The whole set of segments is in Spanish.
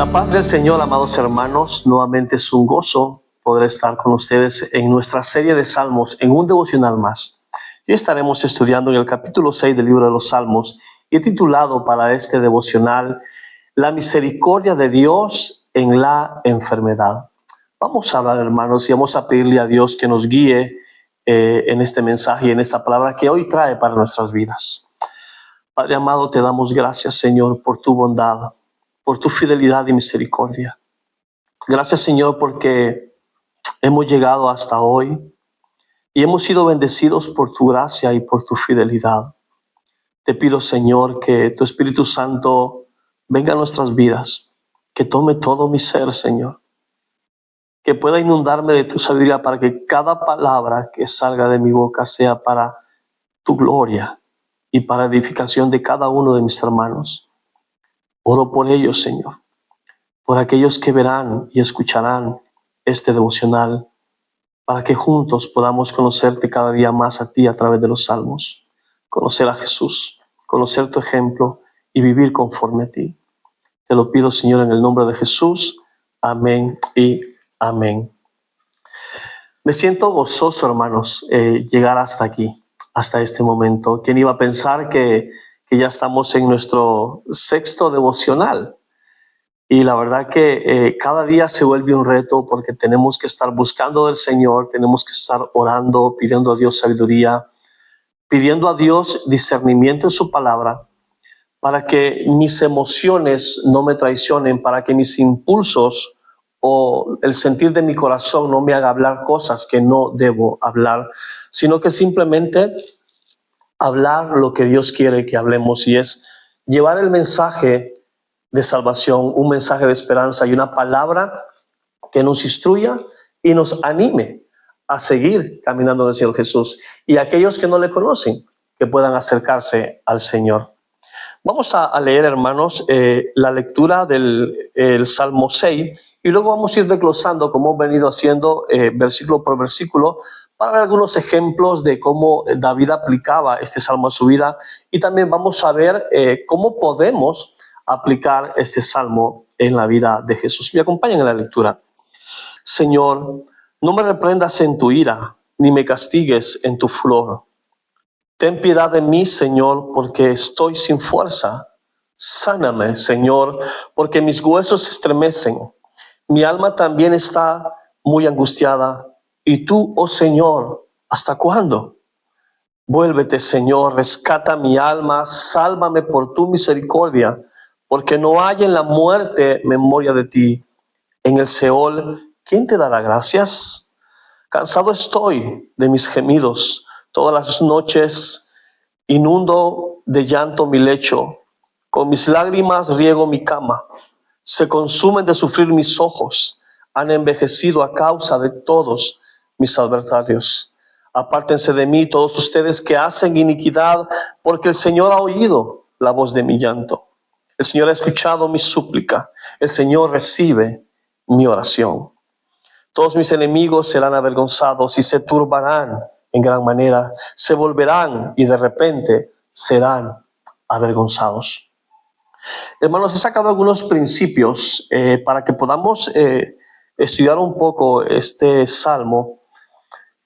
La paz del Señor, amados hermanos, nuevamente es un gozo poder estar con ustedes en nuestra serie de Salmos, en un devocional más. Hoy estaremos estudiando en el capítulo 6 del libro de los Salmos y he titulado para este devocional La misericordia de Dios en la enfermedad. Vamos a hablar, hermanos, y vamos a pedirle a Dios que nos guíe en este mensaje y en esta palabra que hoy trae para nuestras vidas. Padre amado, te damos gracias, Señor, por tu bondad, por tu fidelidad y misericordia. Gracias, Señor, porque hemos llegado hasta hoy y hemos sido bendecidos por tu gracia y por tu fidelidad. Te pido, Señor, que tu Espíritu Santo venga a nuestras vidas, que tome todo mi ser, Señor, que pueda inundarme de tu sabiduría para que cada palabra que salga de mi boca sea para tu gloria y para edificación de cada uno de mis hermanos. Oro por ellos, Señor, por aquellos que verán y escucharán este devocional, para que juntos podamos conocerte cada día más a ti a través de los salmos, conocer a Jesús, conocer tu ejemplo y vivir conforme a ti. Te lo pido, Señor, en el nombre de Jesús. Amén y amén. Me siento gozoso, hermanos, llegar hasta aquí, hasta este momento. ¿Quién iba a pensar que ya estamos en nuestro sexto devocional? Y la verdad que cada día se vuelve un reto porque tenemos que estar buscando del Señor, tenemos que estar orando, pidiendo a Dios sabiduría, pidiendo a Dios discernimiento en su palabra, para que mis emociones no me traicionen, para que mis impulsos o el sentir de mi corazón no me haga hablar cosas que no debo hablar, sino que simplemente hablar lo que Dios quiere que hablemos, y es llevar el mensaje de salvación, un mensaje de esperanza y una palabra que nos instruya y nos anime a seguir caminando en el Señor Jesús, y aquellos que no le conocen, que puedan acercarse al Señor. Vamos a leer, hermanos, la lectura del Salmo 6 y luego vamos a ir desglosando, como hemos venido haciendo, versículo por versículo, para ver algunos ejemplos de cómo David aplicaba este salmo a su vida, y también vamos a ver cómo podemos aplicar este salmo en la vida de Jesús. Me acompañan en la lectura. Señor, no me reprendas en tu ira, ni me castigues en tu furor. Ten piedad de mí, Señor, porque estoy sin fuerza. Sáname, Señor, porque mis huesos se estremecen. Mi alma también está muy angustiada. Y tú, oh Señor, ¿hasta cuándo? Vuélvete, Señor, rescata mi alma, sálvame por tu misericordia, porque no hay en la muerte memoria de ti. En el Seol, ¿quién te dará gracias? Cansado estoy de mis gemidos. Todas las noches inundo de llanto mi lecho. Con mis lágrimas riego mi cama. Se consumen de sufrir mis ojos. Han envejecido a causa de todos mis adversarios. Apártense de mí todos ustedes que hacen iniquidad, porque el Señor ha oído la voz de mi llanto. El Señor ha escuchado mi súplica. El Señor recibe mi oración. Todos mis enemigos serán avergonzados y se turbarán en gran manera. Se volverán y de repente serán avergonzados. Hermanos, he sacado algunos principios para que podamos estudiar un poco este salmo.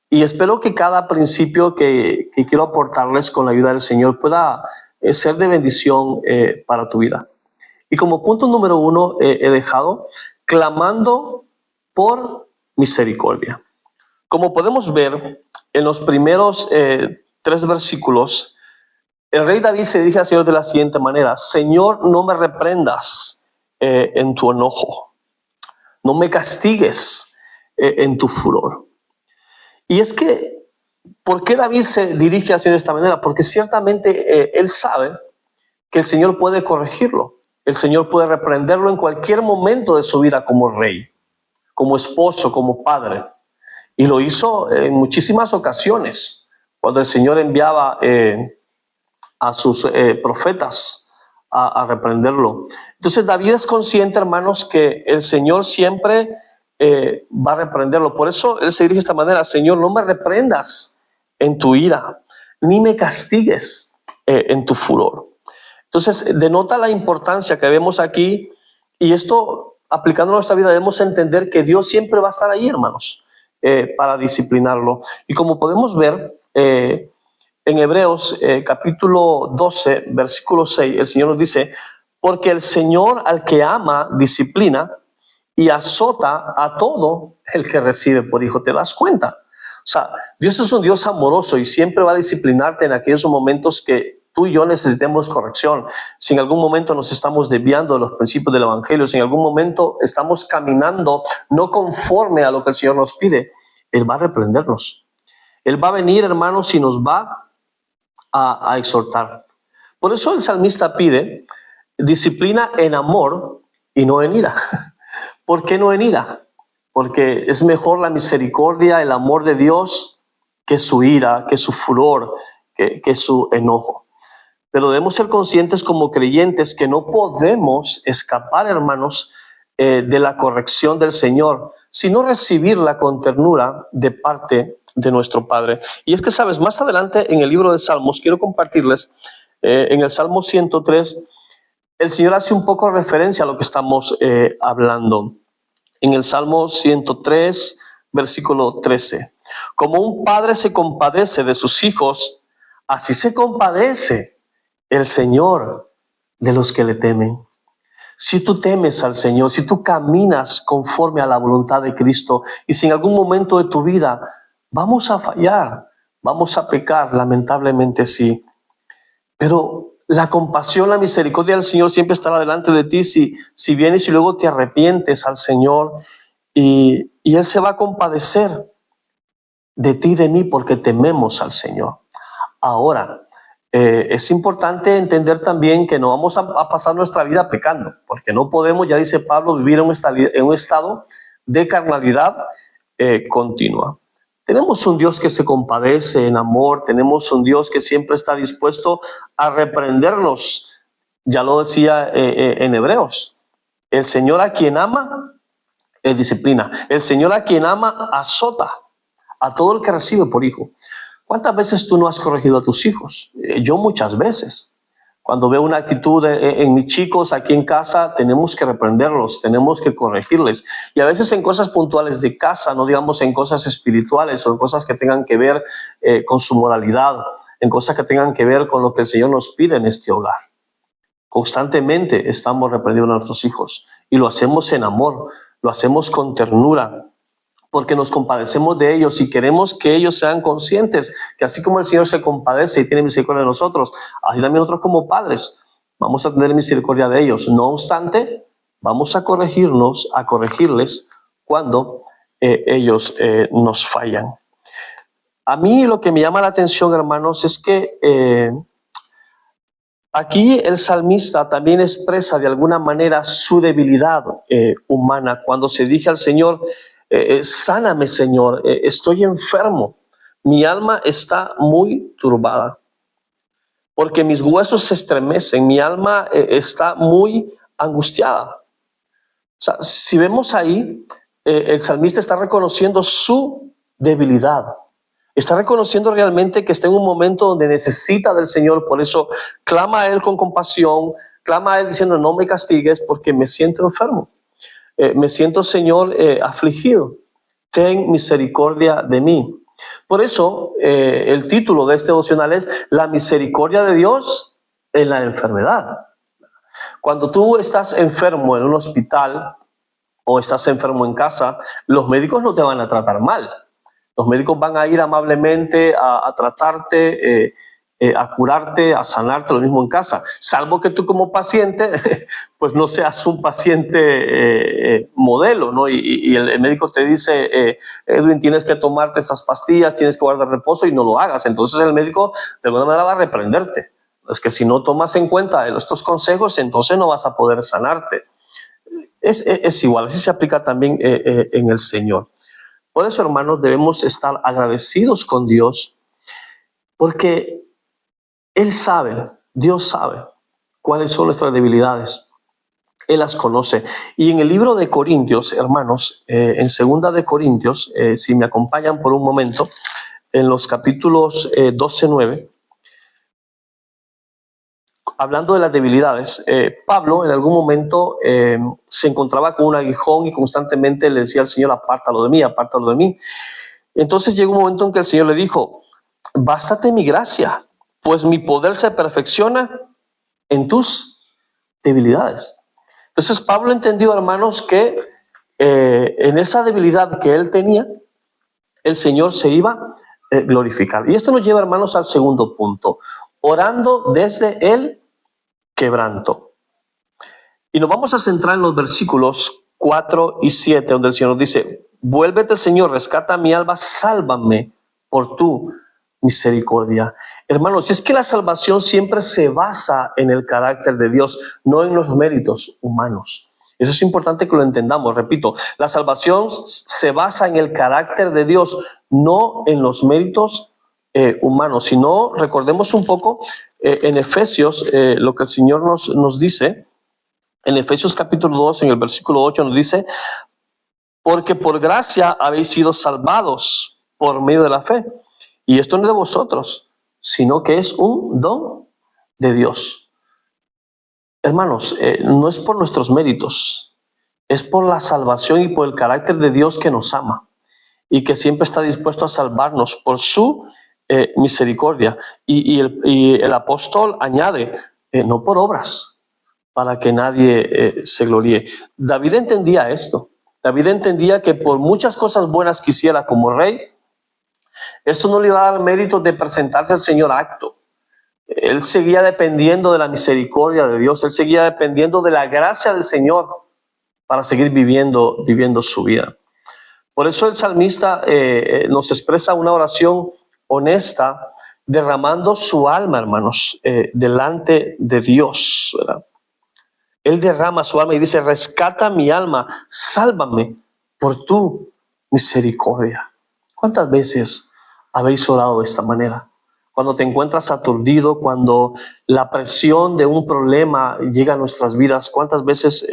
Y espero que cada principio que quiero aportarles con la ayuda del Señor pueda ser de bendición para tu vida. Y como punto número 1 he dejado clamando por misericordia. Como podemos ver en los primeros 3 versículos, el rey David se dirige al Señor de la siguiente manera: Señor, no me reprendas en tu enojo, no me castigues en tu furor. Y es que, ¿por qué David se dirige al Señor de esta manera? Porque ciertamente él sabe que el Señor puede corregirlo. El Señor puede reprenderlo en cualquier momento de su vida como rey, como esposo, como padre. Y lo hizo en muchísimas ocasiones, cuando el Señor enviaba a sus profetas a reprenderlo. Entonces David es consciente, hermanos, que el Señor siempre va a reprenderlo. Por eso él se dirige de esta manera: Señor, no me reprendas en tu ira, ni me castigues en tu furor. Entonces denota la importancia que vemos aquí Y esto, aplicando a nuestra vida, debemos entender que Dios siempre va a estar ahí, hermanos, para disciplinarlo. Y como podemos ver en Hebreos capítulo 12, versículo 6, el Señor nos dice, porque el Señor al que ama disciplina y azota a todo el que recibe por hijo. ¿Te das cuenta? O sea, Dios es un Dios amoroso y siempre va a disciplinarte en aquellos momentos que tú y yo necesitemos corrección. Si en algún momento nos estamos desviando de los principios del Evangelio, si en algún momento estamos caminando no conforme a lo que el Señor nos pide, Él va a reprendernos. Él va a venir, hermanos, y nos va a exhortar. Por eso el salmista pide disciplina en amor y no en ira. ¿Por qué no en ira? Porque es mejor la misericordia, el amor de Dios, que su ira, que su furor, que su enojo. Pero debemos ser conscientes como creyentes que no podemos escapar, hermanos, de la corrección del Señor, sino recibirla con ternura de parte de nuestro Padre. Y es que, sabes, más adelante en el libro de Salmos, quiero compartirles, en el Salmo 103, el Señor hace un poco referencia a lo que estamos hablando. En el Salmo 103, versículo 13. Como un padre se compadece de sus hijos, así se compadece el Señor de los que le temen. Si tú temes al Señor, si tú caminas conforme a la voluntad de Cristo, y si en algún momento de tu vida vamos a fallar, vamos a pecar, lamentablemente sí, pero la compasión, la misericordia del Señor siempre estará delante de ti si vienes y luego te arrepientes al Señor y Él se va a compadecer de ti y de mí porque tememos al Señor. Ahora, es importante entender también que no vamos a pasar nuestra vida pecando, porque no podemos, ya dice Pablo, vivir en un estado de carnalidad continua. Tenemos un Dios que se compadece en amor, tenemos un Dios que siempre está dispuesto a reprendernos. Ya lo decía en Hebreos, el Señor a quien ama, disciplina. El Señor a quien ama, azota a todo el que recibe por hijo. ¿Cuántas veces tú no has corregido a tus hijos? Yo muchas veces. Cuando veo una actitud en mis chicos aquí en casa, tenemos que reprenderlos, tenemos que corregirles. Y a veces en cosas puntuales de casa, no digamos en cosas espirituales o en cosas que tengan que ver con su moralidad, en cosas que tengan que ver con lo que el Señor nos pide en este hogar. Constantemente estamos reprendiendo a nuestros hijos y lo hacemos en amor, lo hacemos con ternura, porque nos compadecemos de ellos y queremos que ellos sean conscientes que así como el Señor se compadece y tiene misericordia de nosotros, así también nosotros como padres vamos a tener misericordia de ellos. No obstante, vamos a corregirles cuando ellos nos fallan. A mí lo que me llama la atención, hermanos, es que aquí el salmista también expresa de alguna manera su debilidad humana cuando se dirige al Señor: sáname, Señor, estoy enfermo, mi alma está muy turbada, porque mis huesos se estremecen, mi alma está muy angustiada. O sea, si vemos ahí, el salmista está reconociendo su debilidad. Está reconociendo realmente que está en un momento donde necesita del Señor, por eso clama a Él con compasión, clama a Él diciendo: no me castigues porque me siento enfermo. Me siento, Señor, afligido. Ten misericordia de mí. Por eso, el título de este devocional es La misericordia de Dios en la enfermedad. Cuando tú estás enfermo en un hospital o estás enfermo en casa, los médicos no te van a tratar mal. Los médicos van a ir amablemente a tratarte, a curarte, a sanarte, lo mismo en casa. Salvo que tú como paciente, pues no seas un paciente modelo, ¿no? Y el médico te dice: Edwin, tienes que tomarte esas pastillas, tienes que guardar reposo, y no lo hagas. Entonces el médico de alguna manera va a reprenderte. Es que si no tomas en cuenta estos consejos, entonces no vas a poder sanarte. Es igual, así se aplica también en el Señor. Por eso, hermanos, debemos estar agradecidos con Dios, porque Él sabe, Dios sabe cuáles son nuestras debilidades. Él las conoce. Y en el libro de Corintios, hermanos, en 2 de Corintios, si me acompañan por un momento, en los capítulos 12, 9, hablando de las debilidades. Pablo en algún momento se encontraba con un aguijón y constantemente le decía al Señor, apártalo de mí, apártalo de mí. Entonces llegó un momento en que el Señor le dijo, bástate mi gracia, pues mi poder se perfecciona en tus debilidades. Entonces Pablo entendió, hermanos, que en esa debilidad que él tenía, el Señor se iba a glorificar. Y esto nos lleva, hermanos, al segundo punto, orando desde el quebranto. Y nos vamos a centrar en los versículos 4 y 7, donde el Señor nos dice, vuélvete, Señor, rescata mi alma, sálvame por tu misericordia. Hermanos, es que la salvación siempre se basa en el carácter de Dios, no en los méritos humanos. Eso es importante que lo entendamos. Repito, la salvación se basa en el carácter de Dios, no en los méritos humanos. Si no, recordemos un poco en Efesios lo que el Señor nos dice. En Efesios capítulo 2, en el versículo 8 nos dice, porque por gracia habéis sido salvados por medio de la fe. Y esto no es de vosotros, sino que es un don de Dios. Hermanos, no es por nuestros méritos, es por la salvación y por el carácter de Dios que nos ama y que siempre está dispuesto a salvarnos por su misericordia. Y el apóstol añade, no por obras, para que nadie se gloríe. David entendía esto. David entendía que por muchas cosas buenas que hiciera como rey, esto no le iba a dar mérito de presentarse al Señor acto. Él seguía dependiendo de la misericordia de Dios. Él seguía dependiendo de la gracia del Señor para seguir viviendo su vida. Por eso el salmista nos expresa una oración honesta, derramando su alma, hermanos, delante de Dios, ¿verdad? Él derrama su alma y dice, rescata mi alma, sálvame por tu misericordia. ¿Cuántas veces habéis orado de esta manera? Cuando te encuentras aturdido, cuando la presión de un problema llega a nuestras vidas, ¿cuántas veces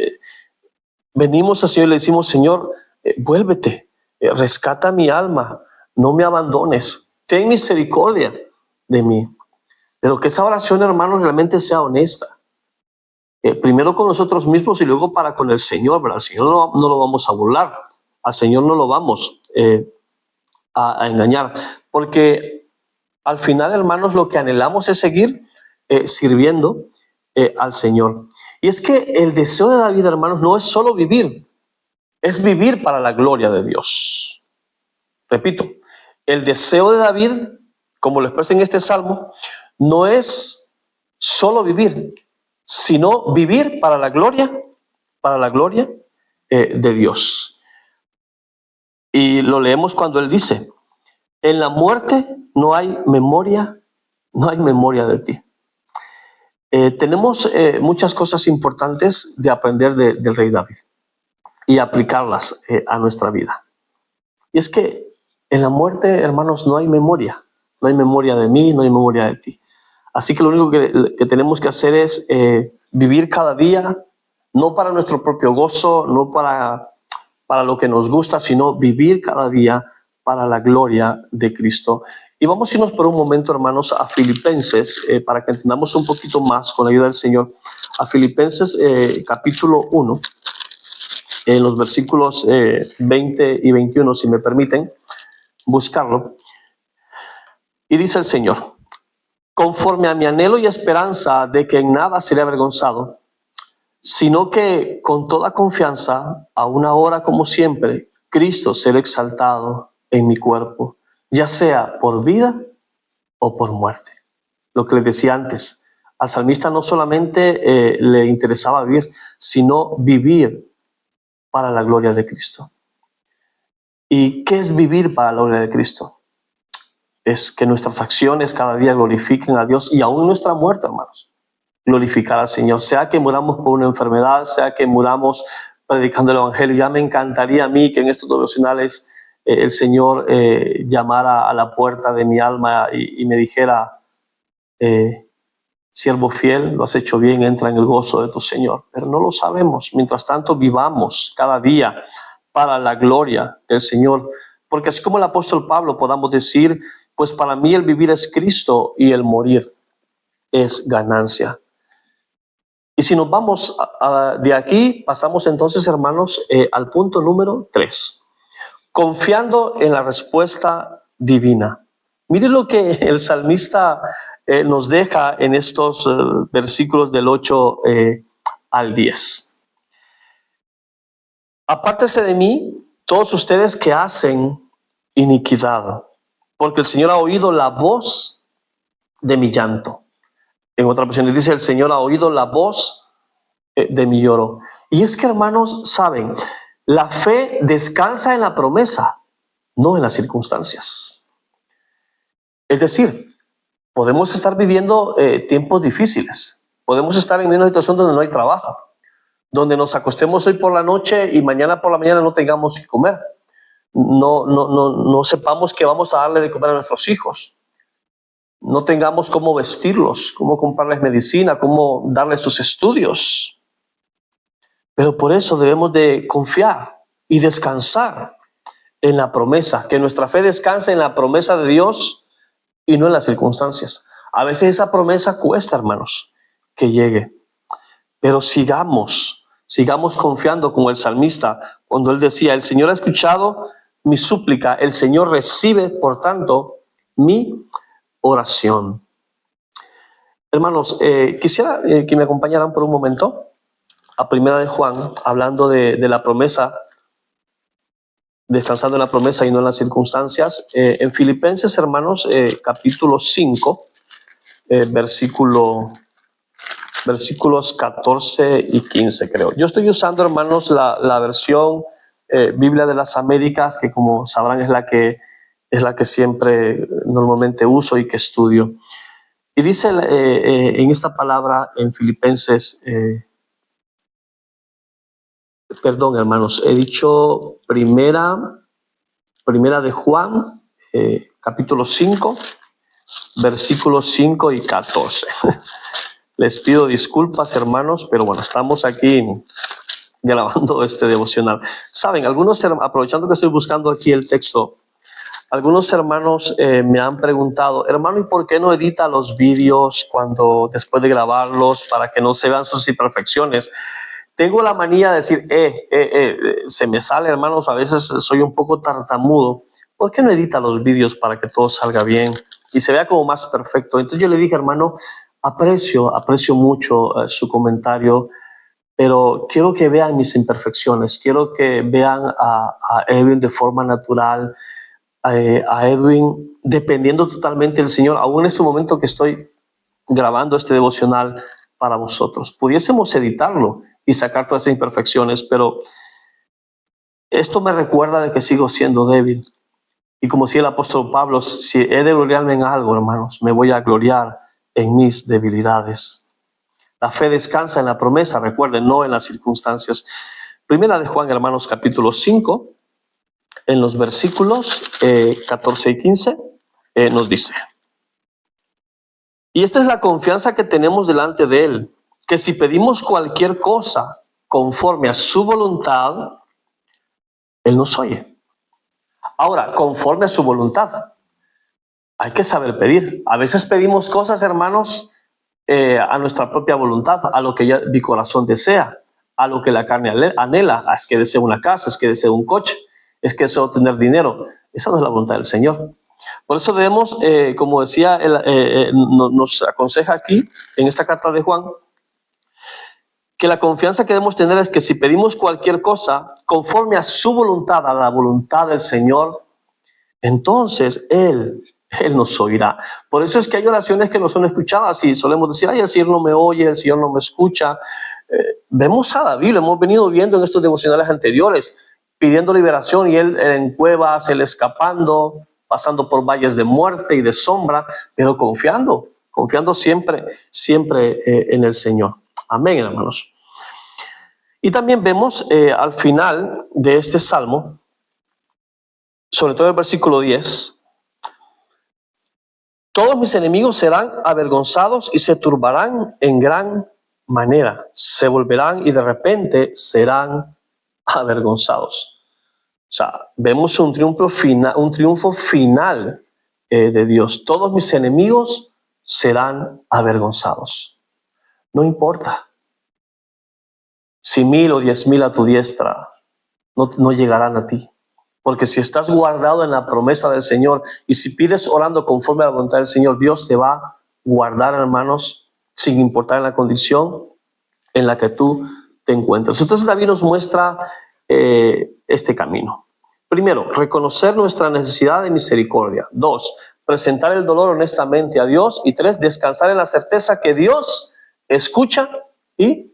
venimos al Señor y le decimos, Señor, vuélvete, rescata mi alma, no me abandones, ten misericordia de mí? Pero que esa oración, hermanos, realmente sea honesta. Primero con nosotros mismos y luego para con el Señor, ¿verdad? Al Señor no lo vamos a burlar, al Señor no lo vamos a engañar, porque al final, hermanos, lo que anhelamos es seguir sirviendo al Señor. Y es que el deseo de David, hermanos, no es solo vivir, es vivir para la gloria de Dios. Repito, el deseo de David, como lo expresa en este salmo, no es solo vivir, sino vivir para la gloria de Dios. Y lo leemos cuando él dice, en la muerte no hay memoria de ti. Tenemos muchas cosas importantes de aprender del rey David y aplicarlas a nuestra vida. Y es que en la muerte, hermanos, no hay memoria de mí, no hay memoria de ti. Así que lo único que tenemos que hacer es vivir cada día, no para nuestro propio gozo, no para lo que nos gusta, sino vivir cada día para la gloria de Cristo. Y vamos a irnos por un momento, hermanos, a Filipenses, para que entendamos un poquito más con la ayuda del Señor. A Filipenses capítulo 1, en los versículos 20 y 21, si me permiten buscarlo. Y dice el Señor, conforme a mi anhelo y esperanza de que en nada seré avergonzado, sino que con toda confianza, aún ahora como siempre, Cristo será exaltado en mi cuerpo, ya sea por vida o por muerte. Lo que les decía antes, al salmista no solamente le interesaba vivir, sino vivir para la gloria de Cristo. ¿Y qué es vivir para la gloria de Cristo? Es que nuestras acciones cada día glorifiquen a Dios y aún nuestra muerte, hermanos, glorificar al Señor. Sea que muramos por una enfermedad, sea que muramos predicando el Evangelio. Ya me encantaría a mí que en estos devocionales el Señor llamara a la puerta de mi alma y me dijera, siervo fiel, lo has hecho bien, entra en el gozo de tu Señor. Pero no lo sabemos. Mientras tanto, vivamos cada día para la gloria del Señor. Porque así como el apóstol Pablo podamos decir, pues para mí el vivir es Cristo y el morir es ganancia. Y si nos vamos de aquí, pasamos entonces, hermanos, al punto número 3. Confiando en la respuesta divina. Mire lo que el salmista nos deja en estos versículos del 8 al 10. Apártese de mí, todos ustedes que hacen iniquidad, porque el Señor ha oído la voz de mi llanto. En otra versión dice, el Señor ha oído la voz de mi lloro. Y es que, hermanos, saben, la fe descansa en la promesa, no en las circunstancias. Es decir, podemos estar viviendo tiempos difíciles. Podemos estar en una situación donde no hay trabajo, donde nos acostemos hoy por la noche y mañana por la mañana no tengamos que comer. No sepamos que vamos a darle de comer a nuestros hijos. No tengamos cómo vestirlos, cómo comprarles medicina, cómo darles sus estudios. Pero por eso debemos de confiar y descansar en la promesa, que nuestra fe descanse en la promesa de Dios y no en las circunstancias. A veces esa promesa cuesta, hermanos, que llegue. Pero sigamos confiando como el salmista, cuando él decía, el Señor ha escuchado mi súplica, el Señor recibe, por tanto, mi oración. Hermanos, quisiera que me acompañaran por un momento a Primera de Juan, hablando de la promesa, descansando en la promesa y no en las circunstancias. En Filipenses, hermanos, capítulo 5, versículos 14 y 15, creo. Yo estoy usando, hermanos, la versión Biblia de las Américas, que como sabrán es la que siempre normalmente uso y que estudio. Y dice en esta palabra en Filipenses, perdón, hermanos, he dicho primera de Juan, capítulo 5, versículos 5 y 14. Les pido disculpas, hermanos, pero bueno, estamos aquí grabando este devocional. Saben, aprovechando que estoy buscando aquí el texto, algunos hermanos me han preguntado, hermano, ¿y por qué no edita los vídeos después de grabarlos para que no se vean sus imperfecciones? Tengo la manía de decir, se me sale, hermanos, a veces soy un poco tartamudo. ¿Por qué no edita los vídeos para que todo salga bien y se vea como más perfecto? Entonces yo le dije, hermano, aprecio mucho su comentario, pero quiero que vean mis imperfecciones, quiero que vean a Edwin de forma natural, a Edwin dependiendo totalmente del Señor, aún en este momento que estoy grabando este devocional para vosotros. Pudiésemos editarlo y sacar todas esas imperfecciones, pero esto me recuerda de que sigo siendo débil. Y como decía el apóstol Pablo, si he de gloriarme en algo, hermanos, me voy a gloriar en mis debilidades. La fe descansa en la promesa, recuerden, no en las circunstancias. Primera de Juan, hermanos, capítulo 5, en los versículos 14 y 15, nos dice: y esta es la confianza que tenemos delante de Él, que si pedimos cualquier cosa conforme a su voluntad, Él nos oye. Ahora, conforme a su voluntad, hay que saber pedir. A veces pedimos cosas, hermanos, a nuestra propia voluntad, a lo que ya mi corazón desea, a lo que la carne anhela. Es que deseo una casa, es que deseo un coche, es que deseo tener dinero. Esa no es la voluntad del Señor. Por eso debemos, como decía, nos aconseja aquí, en esta carta de Juan, que la confianza que debemos tener es que si pedimos cualquier cosa conforme a su voluntad, a la voluntad del Señor, entonces Él nos oirá. Por eso es que hay oraciones que no son escuchadas y solemos decir, ay, el Señor no me oye, el Señor no me escucha. Vemos a David, lo hemos venido viendo en estos devocionales anteriores, pidiendo liberación y él en cuevas, él escapando, pasando por valles de muerte y de sombra, pero confiando siempre en el Señor. Amén, hermanos. Y también vemos al final de este salmo, sobre todo el versículo 10, todos mis enemigos serán avergonzados y se turbarán en gran manera, se volverán y de repente serán avergonzados. O sea, vemos un triunfo final de Dios. Todos mis enemigos serán avergonzados. No importa. si 1000 o 10,000 a tu diestra, no llegarán a ti. Porque si estás guardado en la promesa del Señor y si pides orando conforme a la voluntad del Señor, Dios te va a guardar, hermanos, sin importar la condición en la que tú te encuentras. Entonces David nos muestra este camino. Primero, reconocer nuestra necesidad de misericordia. 2, presentar el dolor honestamente a Dios. Y 3, descansar en la certeza que Dios escucha y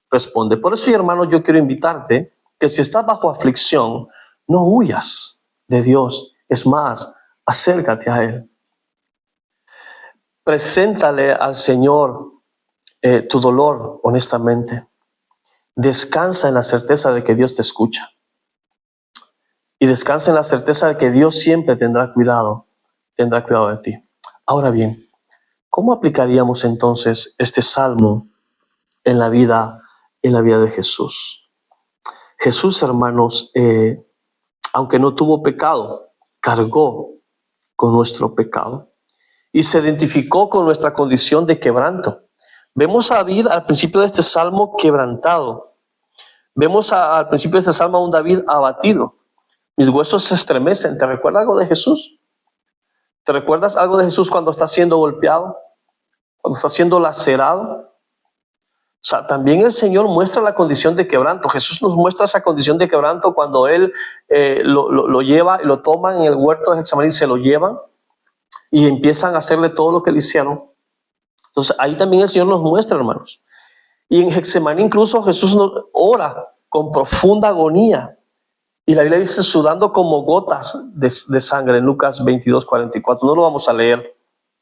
responde. Por eso, hermanos, yo quiero invitarte que si estás bajo aflicción, no huyas de Dios. Es más, acércate a Él. Preséntale al Señor tu dolor honestamente. Descansa en la certeza de que Dios te escucha. Y descansa en la certeza de que Dios siempre tendrá cuidado de ti. Ahora bien, ¿cómo aplicaríamos entonces este salmo en la vida de Jesús? Jesús, hermanos, aunque no tuvo pecado, cargó con nuestro pecado y se identificó con nuestra condición de quebranto. Vemos a David al principio de este salmo quebrantado. Vemos al principio de este salmo a un David abatido. Mis huesos se estremecen. ¿Te recuerda algo de Jesús? ¿Te recuerdas algo de Jesús cuando está siendo golpeado? Cuando está siendo lacerado. O sea, también el Señor muestra la condición de quebranto. Jesús nos muestra esa condición de quebranto cuando Él lo lleva y lo toman en el huerto de Getsemaní, se lo llevan y empiezan a hacerle todo lo que le hicieron. Entonces ahí también el Señor nos muestra, hermanos. Y en Getsemaní incluso Jesús nos ora con profunda agonía. Y la Biblia dice sudando como gotas de sangre en Lucas 22:44. No lo vamos a leer.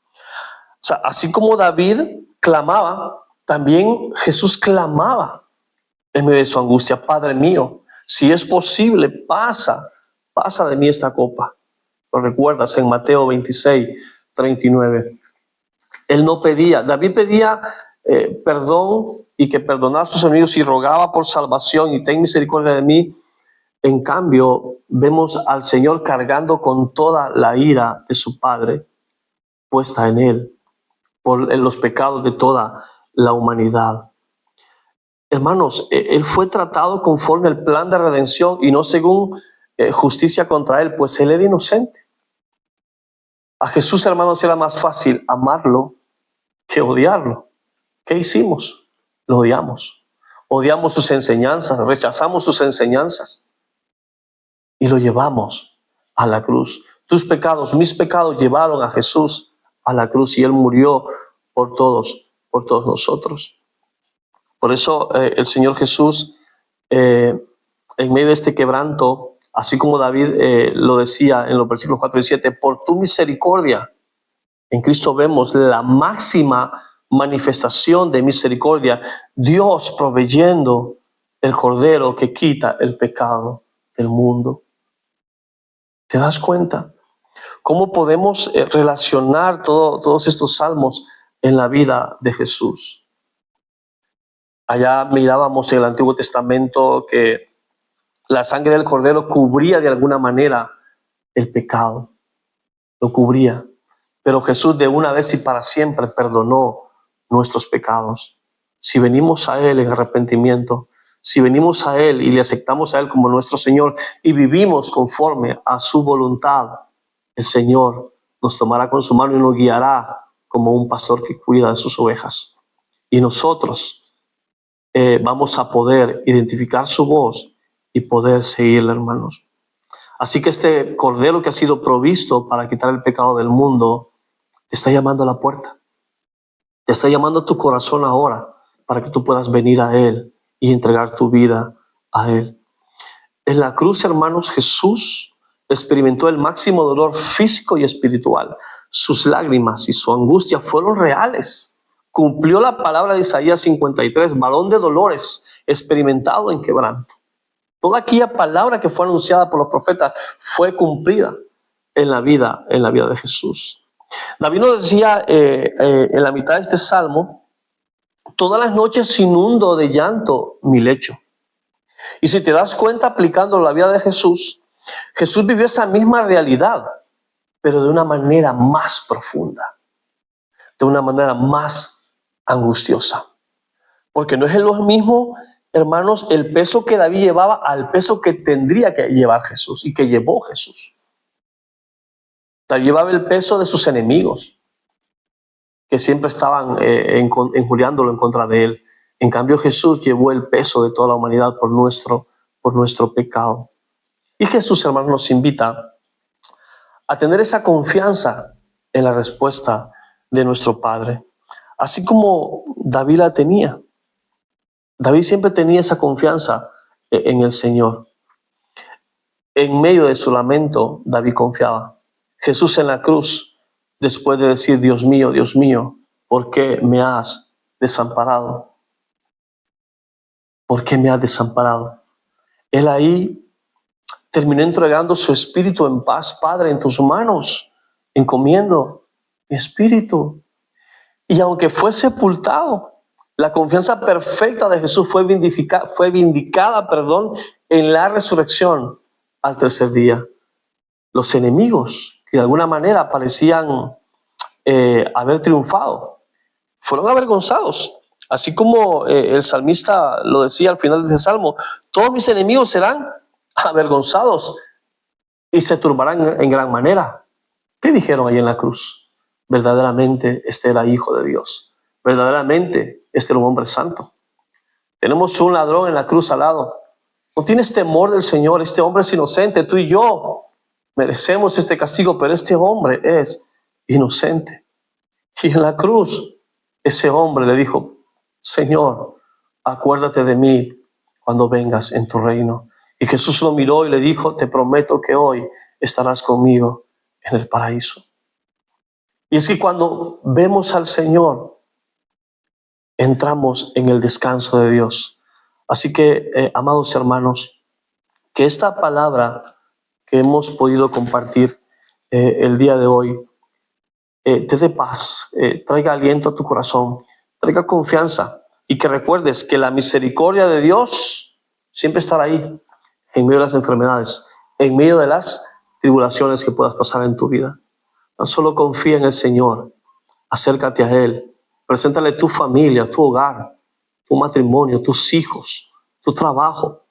O sea, así como David clamaba, también Jesús clamaba en medio de su angustia. Padre mío, si es posible, pasa de mí esta copa. Lo recuerdas en Mateo 26:39. Él no pedía, David pedía perdón y que perdonara a sus enemigos y rogaba por salvación y ten misericordia de mí. En cambio, vemos al Señor cargando con toda la ira de su Padre puesta en Él por los pecados de toda la humanidad. Hermanos, Él fue tratado conforme al plan de redención y no según justicia contra Él, pues Él era inocente. A Jesús, hermanos, era más fácil amarlo que odiarlo. ¿Qué hicimos? Lo odiamos. Odiamos sus enseñanzas, rechazamos sus enseñanzas. Y lo llevamos a la cruz. Tus pecados, mis pecados llevaron a Jesús a la cruz y Él murió por todos nosotros. Por eso el Señor Jesús, en medio de este quebranto, así como David lo decía en los versículos 4 y 7, por tu misericordia, en Cristo vemos la máxima manifestación de misericordia, Dios proveyendo el Cordero que quita el pecado del mundo. ¿Te das cuenta? ¿Cómo podemos relacionar todos estos salmos en la vida de Jesús? Allá mirábamos en el Antiguo Testamento que la sangre del Cordero cubría de alguna manera el pecado. Lo cubría. Pero Jesús de una vez y para siempre perdonó nuestros pecados. Si venimos a Él en arrepentimiento, si venimos a Él y le aceptamos a Él como nuestro Señor y vivimos conforme a su voluntad, el Señor nos tomará con su mano y nos guiará como un pastor que cuida de sus ovejas. Y nosotros vamos a poder identificar su voz y poder seguirle, hermanos. Así que este Cordero que ha sido provisto para quitar el pecado del mundo te está llamando a la puerta. Te está llamando a tu corazón ahora para que tú puedas venir a Él y entregar tu vida a Él. En la cruz, hermanos, Jesús experimentó el máximo dolor físico y espiritual. Sus lágrimas y su angustia fueron reales. Cumplió la palabra de Isaías 53, varón de dolores, experimentado en quebranto. Toda aquella palabra que fue anunciada por los profetas fue cumplida en la vida de Jesús. David nos decía en la mitad de este salmo, todas las noches inundo de llanto mi lecho. Y si te das cuenta, aplicando la vida de Jesús, Jesús vivió esa misma realidad, pero de una manera más profunda, de una manera más angustiosa. Porque no es lo mismo hermanos, el peso que David llevaba al peso que tendría que llevar Jesús y que llevó Jesús. David llevaba el peso de sus enemigos, que siempre estaban injuriándolo en contra de él. En cambio, Jesús llevó el peso de toda la humanidad por nuestro pecado. Y Jesús, hermanos, nos invita a tener esa confianza en la respuesta de nuestro Padre, así como David la tenía. David siempre tenía esa confianza en el Señor. En medio de su lamento, David confiaba. Jesús en la cruz, después de decir, Dios mío, ¿por qué me has desamparado? ¿Por qué me has desamparado? Él ahí terminó entregando su espíritu en paz. Padre, en tus manos encomiendo mi espíritu. Y aunque fue sepultado, la confianza perfecta de Jesús fue vindicada en la resurrección al tercer día. Los enemigos, que de alguna manera parecían haber triunfado, fueron avergonzados. Así como el salmista lo decía al final de ese salmo, todos mis enemigos serán avergonzados y se turbarán en gran manera. ¿Qué dijeron ahí en la cruz? Verdaderamente este era hijo de Dios. Verdaderamente este era un hombre santo. Tenemos un ladrón en la cruz al lado. No tienes temor del Señor. Este hombre es inocente. Tú y yo merecemos este castigo, pero este hombre es inocente. Y en la cruz ese hombre le dijo, Señor, acuérdate de mí cuando vengas en tu reino. Y Jesús lo miró y le dijo, te prometo que hoy estarás conmigo en el paraíso. Y es que cuando vemos al Señor, entramos en el descanso de Dios. Así que, amados hermanos, que esta palabra que hemos podido compartir el día de hoy te dé paz, traiga aliento a tu corazón, traiga confianza y que recuerdes que la misericordia de Dios siempre estará ahí en medio de las enfermedades, en medio de las tribulaciones que puedas pasar en tu vida. Tan solo confía en el Señor, acércate a Él, preséntale tu familia, tu hogar, tu matrimonio, tus hijos, tu trabajo,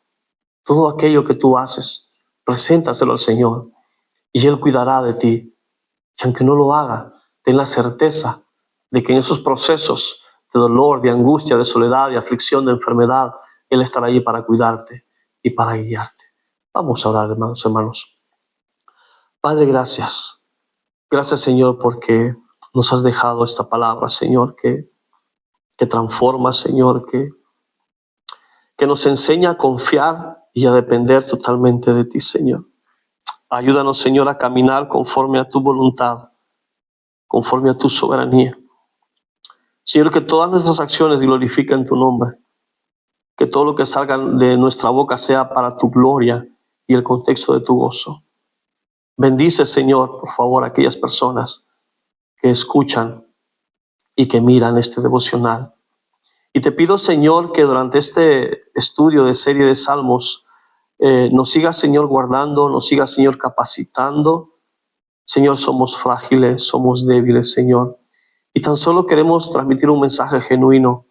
todo aquello que tú haces, preséntaselo al Señor y Él cuidará de ti. Y aunque no lo haga, ten la certeza de que en esos procesos de dolor, de angustia, de soledad, de aflicción, de enfermedad, Él estará allí para cuidarte y para guiarte. Vamos a orar, hermanos. Padre, gracias. Gracias, Señor, porque nos has dejado esta palabra, Señor, que transforma, Señor, que nos enseña a confiar y a depender totalmente de ti, Señor. Ayúdanos, Señor, a caminar conforme a tu voluntad, conforme a tu soberanía. Señor, que todas nuestras acciones glorifiquen tu nombre, que todo lo que salga de nuestra boca sea para tu gloria y el contexto de tu gozo. Bendice, Señor, por favor, a aquellas personas que escuchan y que miran este devocional. Y te pido, Señor, que durante este estudio de serie de Salmos nos sigas, Señor, guardando, nos sigas, Señor, capacitando. Señor, somos frágiles, somos débiles, Señor. Y tan solo queremos transmitir un mensaje genuino,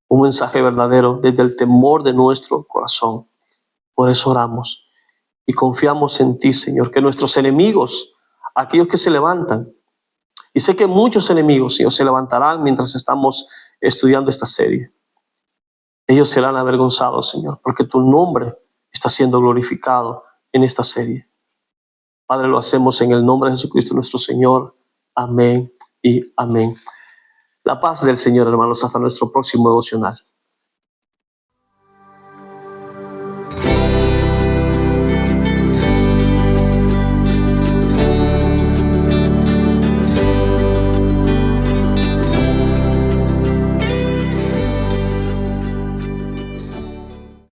un mensaje verdadero desde el temor de nuestro corazón. Por eso oramos y confiamos en ti, Señor, que nuestros enemigos, aquellos que se levantan, y sé que muchos enemigos, Señor, se levantarán mientras estamos estudiando esta serie. Ellos serán avergonzados, Señor, porque tu nombre está siendo glorificado en esta serie. Padre, lo hacemos en el nombre de Jesucristo nuestro Señor. Amén y amén. La paz del Señor, hermanos, hasta nuestro próximo devocional.